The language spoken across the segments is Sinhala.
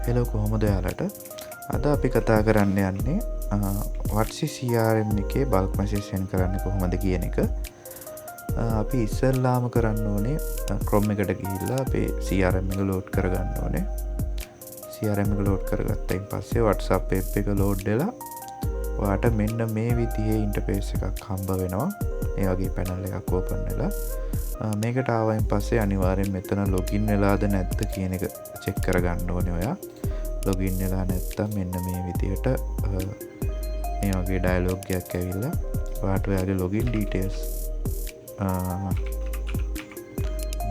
හෙලෝ කොහොමද ඔයාලට? අද අපි කතා කරන්න යන්නේ WhatsApp CRM එකේ බල්ක් මැසේජ් සෙන්ඩ් කරන්නේ කොහොමද කියන එක. අපි ඉස්සෙල්ලාම කරන්න ඕනේ Chrome එකට ගිහිල්ලා අපේ CRM එක ලෝඩ් කරගන්න ඕනේ. CRM එක ලෝඩ් කරගත්තයින් පස්සේ WhatsApp app එක ලෝඩ් වෙලා ඔයාට මෙන්න මේ විදිහේ ඉන්ටර්ෆේස් එකක් හම්බ වෙනවා. මේ වගේ පැනල් එකක් ඕපන් වෙලා මේකට ආවයින් පස්සේ අනිවාර්යෙන් මෙතන ලොගින් වෙලාද නැද්ද කියන එක චෙක් කරගන්න ඕනේ ඔයා. ලොගින් වෙලා නැත්තම් මෙන්න මේ විදිහට මේ වගේ ඩයලොග් එකක් ඇවිල්ලා ඔයාට ඔයාගේ ලොගින් ඩීටේල්ස්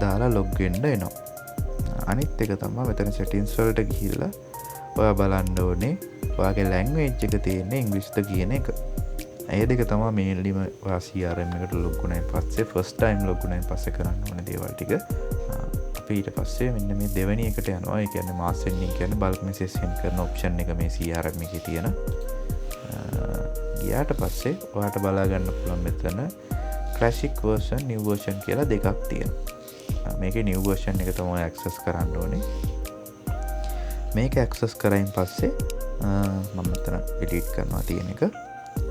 දාලා ලොග් වෙන්න එනවා. අනිත් එක තමයි මෙතන settings වලට ගිහිල්ලා ඔයා බලන්න ඕනේ ඔයාගේ ලැන්ග්වේජ් එක තියෙන්නේ ඉංග්‍රීසිද කියන එක. ඒ දෙක තමයි මේන්ලිම ඔයා CRM එකට ලොග් වුණායින් පස්සේ ෆස්ට් ටයිම් ලොග් වුණායින් පස්සේ කරන්න ඕනේ දේවල් ටික. අපි ඊට පස්සේ මෙන්න මේ දෙවෙනි එකට යනවා. ඒ කියන්නේ mass sending කියන්නේ bulk message send කරන option එක මේ CRM එකේ තියෙන. ගියාට පස්සේ ඔයාට බලා ගන්න පුළුවන් මෙතන classic version new version කියලා දෙකක් තියෙනවා. මේකේ new version එක තමයි access කරන්න ඕනේ. මේක access කරයින් පස්සේ මම මෙතන edit කරනවා තියෙන එක.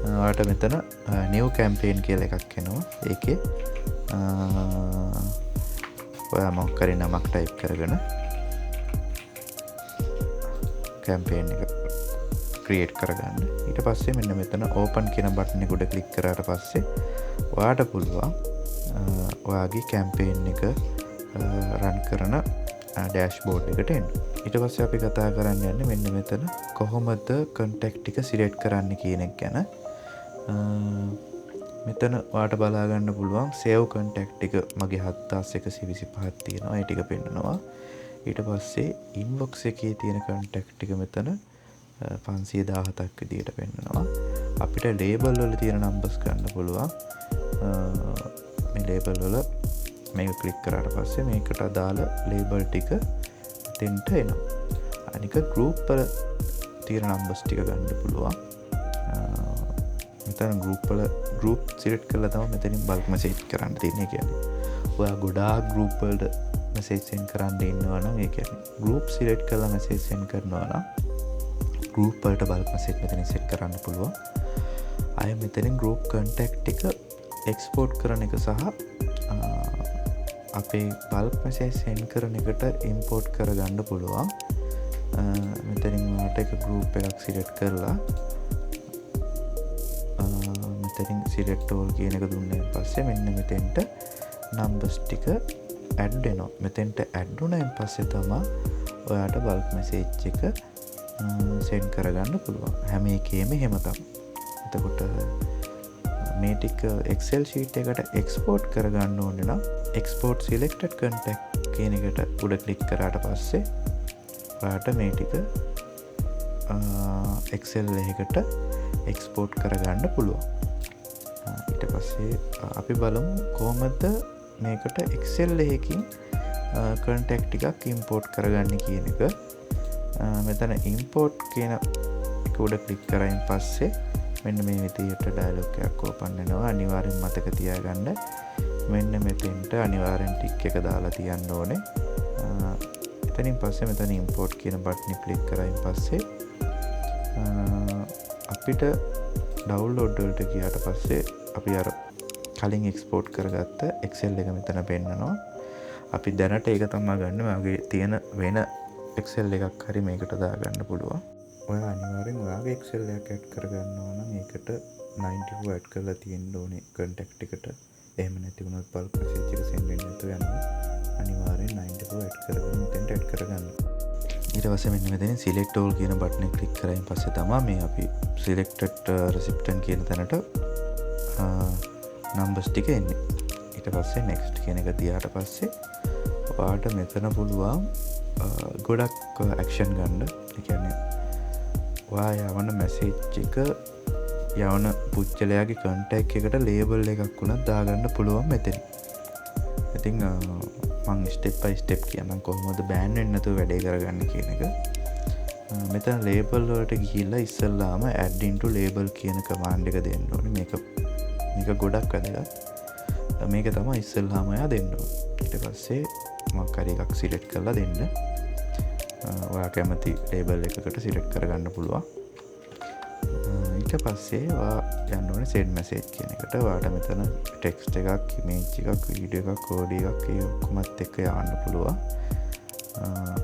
ඔයාට මෙතන new campaign කියලා එකක් එනවා. ඒකේ ඔයා මොකක් හරි නමක් ටයිප් කරගෙන campaign එක create කරගන්න. ඊට පස්සේ මෙන්න මෙතන open කියන බටන් එක උඩ click කරාට පස්සේ ඔයාට පුළුවන් ඔයාගේ campaign එක run කරන dashboard එකට එන්න. ඊට පස්සේ අපි කතා කරන්න යන්නේ මෙන්න මෙතන කොහොමද contact ටික select කරන්න කියන එක ගැන. මෙතන ඔයාට බලා ගන්න පුළුවන් save contact එක මගේ 7125ක් තියෙනවා. ඒ ටික පෙන්නනවා. ඊට පස්සේ inbox එකේ තියෙන contact ටික මෙතන 517ක් විදියට පෙන්නනවා. අපිට label වල තියෙන numbers ගන්න පුළුවන්. මේ label වල මේක ක්ලික් කරාට පස්සේ මේකට අදාළ label ටික දෙන්න එනවා. අනික group වල තියෙන numbers ටික ගන්න පුළුවන්. මෙතන group select කරලා තමයි මෙතනින් bulk message කරන්න තියෙන්නේ. කියන්නේ ඔයා ගොඩාක් group වලට message send කරන්න ඉන්නවා නම් ඒ කියන්නේ group select කරලා message send කරනවා නම් group වලට bulk message මෙතනින් set කරන්න පුළුවන්. අය මෙතනින් group contact එක export කරන එක සහ අපේ bulk message send කරන එකට import කරගන්න පුළුවන්. මෙතනින් ඔයාට එක group එකක් select කරලා මෙතනින් select all කියන එක දුන්නාන් පස්සේ මෙන්න මෙතෙන්ට numbers ටික add වෙනවා. මෙතෙන්ට add වුණාන් පස්සේ තමයි ඔයාට bulk message එක send කරගන්න පුළුවන්. හැම එකේම එහෙම තමයි. එතකොට මේ ටික Excel sheet එකට export කරගන්න ඕනේ නම් export selected contact කියන එකට උඩ click කරාට පස්සේ ඔයාට මේ ටික Excel එකකට export කරගන්න පුළුවන්. ඊට පස්සේ අපි බලමු කොහොමද මේකට Excel එකකින් contact ටිකක් import කරගන්න කියන එක. මෙතන import කියන එක උඩ click කරායින් පස්සේ මෙන්න මේ විදිහට dialog එකක් open වෙනවා. අනිවාර්යෙන් මතක තියාගන්න මෙන්න මෙතෙන්ට අනිවාර්යෙන් tick එක දාලා තියන්න ඕනේ. එතනින් පස්සේ මෙතන import කියන බටන් එක click කරායින් පස්සේ අපිට download වලට ගියාට පස්සේ අපි අර කලින් export කරගත්ත Excel එක මෙතන පෙන්නනවා. අපි දැනට ඒක තමයි ගන්න. මගේ තියෙන වෙන Excel එකක් හරි මේකට දාගන්න පුළුවන්. ඔයා අනිවාර්යෙන් ඔයාගේ Excel එකක් add කරගන්නවා නම් ඒකට 94 add කරලා තියෙන්න ඕනේ contact එකට. එහෙම නැති වුණොත් bulk message එක send වෙන්නේ නැතුව යනවා. අනිවාර්යෙන් 94 add කරගෙන මෙතෙන්ට add කරගන්න. ඊට පස්සේ මෙන්න මෙතන select all කියන බටන් එක ක්ලික් කරායින් පස්සේ තමයි මේ අපි selected recipient කියන තැනට numbers ටික එන්නේ. ඊට පස්සේ next කියන එක දිහාට පස්සේ ඔයාට මෙතන පුළුවන් ගොඩක් action ගන්න. ඒ කියන්නේ ඔයා යවන message එක යවන පුච්චලයාගේ contact එකට label එකක් වුණත් දාගන්න පුළුවන් මෙතන. ඉතින් මම step by step කියන්නම් කොහොමද ban වෙන්නේ නැතුව වැඩේ කරගන්න කියන එක. මෙතන label වලට ගිහිල්ලා ඉස්සල්ලාම add into label කියන command එක දෙන්න ඕනේ. මේක ගොඩක් වැදගත්. මේක තමයි ඉස්සල්ලාම ඔයා දෙන්න ඕනේ. ඊට පස්සේ මොකක් හරි එකක් select කරලා දෙන්න. ඔයා කැමති ලේබල් එකකට සිලෙක්ට් කරගන්න පුළුවන්. ඊට පස්සේ යන්න ඕනේ සෙන්ඩ් මැසේජ් කියන එකට. ඔයාට මෙතන ටෙක්ස්ට් එකක්, ඉමේජ් එකක්, වීඩියෝ එකක්, ඕඩියෝ එකක් ඒ ඔක්කොමත් එක්ක යවන්න පුළුවන්.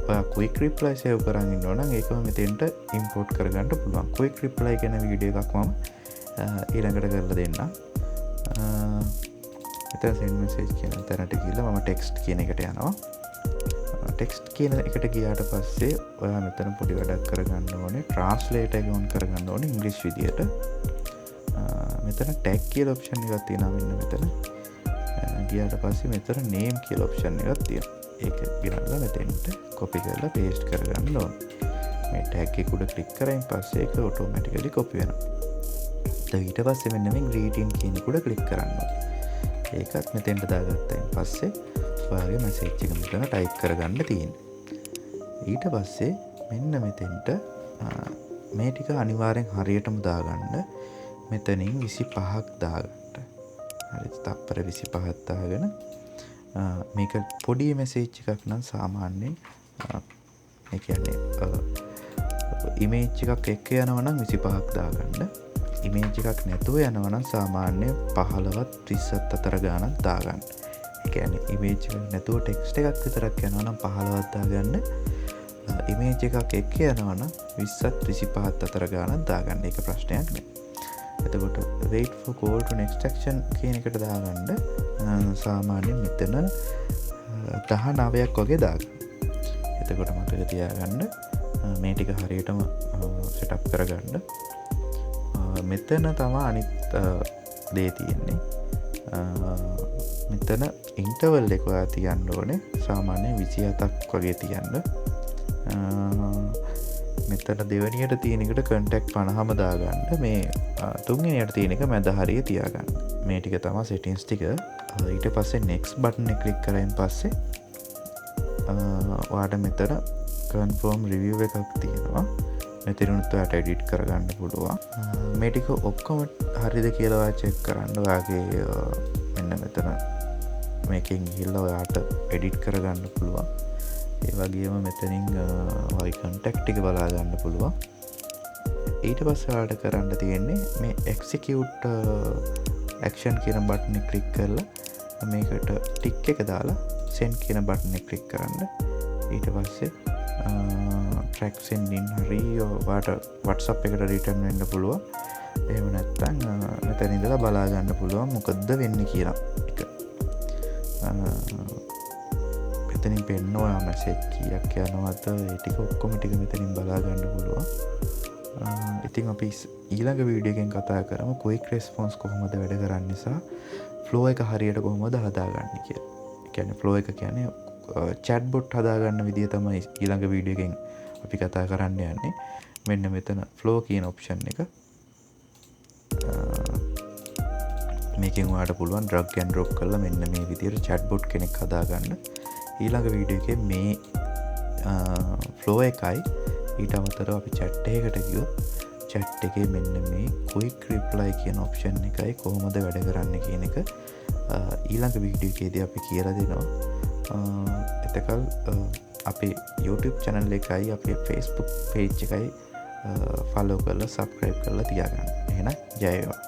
ඔයා ක්වික් රිප්ලයි සේව් කරන් ඉන්නවා නම් ඒකම මෙතෙන්ට ඉම්පෝට් කරගන්න පුළුවන්. ක්වික් රිප්ලයි කියන වීඩියෝ එකක් මම ඊළඟට කරලා දෙන්නම්. මෙතන සෙන්ඩ් මැසේජ් කියන තැනට ගිහලා මම ටෙක්ස්ට් කියන එකට යනවා. ටෙක්ස්ට් කියන එකට ගියාට පස්සේ ඔයා මෙතන පොඩි වැඩක් කරගන්න ඕනේ. ට්‍රාන්ස්ලේටර් එක ඔන් කරගන්න ඕනේ ඉංග්‍රීසි විදියට. මෙතන ටැග් කියලා ඔප්ෂන් එකක් තියෙනවා මෙන්න මෙතන. ගියාට පස්සේ මෙතන නේම් කියලා ඔප්ෂන් එකක් තියෙනවා. ඒක ගිරලා මෙතෙන්ට කොපි කරලා පේස්ට් කරගන්න ඕනේ. මේ ටැග් එක උඩ ක්ලික් කරායින් පස්සේ ඒක ඔටෝමැටිකලි කොපි වෙනවා. ඊට පස්සේ මෙන්න මේ ග්‍රීටින් කියන එක උඩ ක්ලික් කරන්න ඕනේ. ඒකත් මෙතෙන්ට දාගත්තායින් පස්සේ ඔයාගේ මැසේජ් එක මෙතන ටයිප් කරගන්න තියෙන්නේ. ඊට පස්සේ මෙන්න මෙතෙන්ට මේ ටික අනිවාර්යෙන් හරියටම දාගන්න. මෙතනින් 25ක් දාගන්න. හරි, තප්පර 25ක් දාගෙන මේක පොඩි මැසේජ් එකක් නම් සාමාන්‍යයෙන් ඒ කියන්නේ ඉමේජ් එකක් එක්ක යනවා නම් 25ක් දාගන්න. ඉමේජ් එකක් නැතුව යනවා නම් සාමාන්‍ය 15ත් 20ත් අතර ගානක් දාගන්න. ඒ කියන්නේ ඉමේජ් එකක් නැතුව ටෙක්ස්ට් එකක් විතරක් යනවා නම් 15ක් දාගන්න. ඉමේජ් එකක් එක්ක යනවා නම් 20ත් 25ත් අතර ගානක් දාගන්න. ඒක ප්‍රශ්නයක් නෙවෙයි. එතකොට wait for call to next action කියන එකට දාගන්න සාමාන්‍යයෙන් මෙතන 19ක් වගේ දාගන්න. එතකොට මතක තියාගන්න මේ ටික හරියටම සෙටප් කරගන්න. මෙතන තමයි අනිත් දේ තියෙන්නේ. මෙතන ඉන්ටර්වල් එක ඔයා තියන්න ඕනේ. සාමාන්‍යයෙන් 27ක් වගේ තියන්න. මෙතන දෙවනියට තියෙන එකට කන්ටැක්ට් 50ම දාගන්න. මේ තුන්වෙනියට තියෙන එක මැද හරිය තියාගන්න. මේ ටික තමයි සෙටින්ග්ස් ටික. ඊට පස්සේ next button එක ක්ලික් කරායින් පස්සේ ඔයාට මෙතන confirm review එකක් තියෙනවා. මෙතනුත් ඔයාට edit කරගන්න පුළුවන්. මේ ටික ඔක්කොම හරිද කියලා ඔයා check කරන්න. ඔයාගේ මෙන්න මෙතන මේකෙන් ගිහිල්ලා ඔයාට edit කරගන්න පුළුවන්. ඒ වගේම මෙතනින් ඔය contact එක බලා ගන්න පුළුවන්. ඊට පස්සේ ඔයාලට කරන්න තියෙන්නේ මේ execute action කියන බටන් එක ක්ලික් කරලා මේකට ටික් එක දාලා send කියන බටන් එක ක්ලික් කරන්න. ඊට පස්සේ track sending හරි ඔයාට WhatsApp එකට return වෙන්න පුළුවන්. එහෙම නැත්නම් මෙතන ඉඳලා බලා ගන්න පුළුවන් මොකද්ද වෙන්නේ කියලා එක. මෙතනින් පෙන්නවා මැසේජ් කීයක් යනවද ඒ ටික ඔක්කොම ටික මෙතනින් බලා ගන්න පුළුවන්. ඉතින් අපි ඊළඟ වීඩියෝ එකෙන් කතා කරමු quick response කොහොමද වැඩ කරන්නේ සහ flow එක හරියට කොහොමද හදාගන්නේ කියලා. ඒ කියන්නේ flow එක කියන්නේ chat bot හදාගන්න විදිය තමයි ඊළඟ වීඩියෝ එකෙන් අපි කතා කරන්න යන්නේ. මෙන්න මෙතන flow කියන option එක. මේකෙන් ඔයාලට පුළුවන් drag and drop කරලා මෙන්න මේ විදියට chat bot කෙනෙක් හදාගන්න. ඊළඟ වීඩියෝ එකේ මේ flow එකයි ඊට අමතරව අපි chat එකකට ගියොත් chat එකේ මෙන්න මේ quick reply කියන option එකයි කොහොමද වැඩ කරන්නේ කියන එක ඊළඟ වීඩියෝ එකේදී අපි කියලා දෙනවා. එතකල් අපේ YouTube channel එකයි අපේ Facebook page එකයි follow කරලා subscribe කරලා තියාගන්න. එහෙනම් ජය වේවා.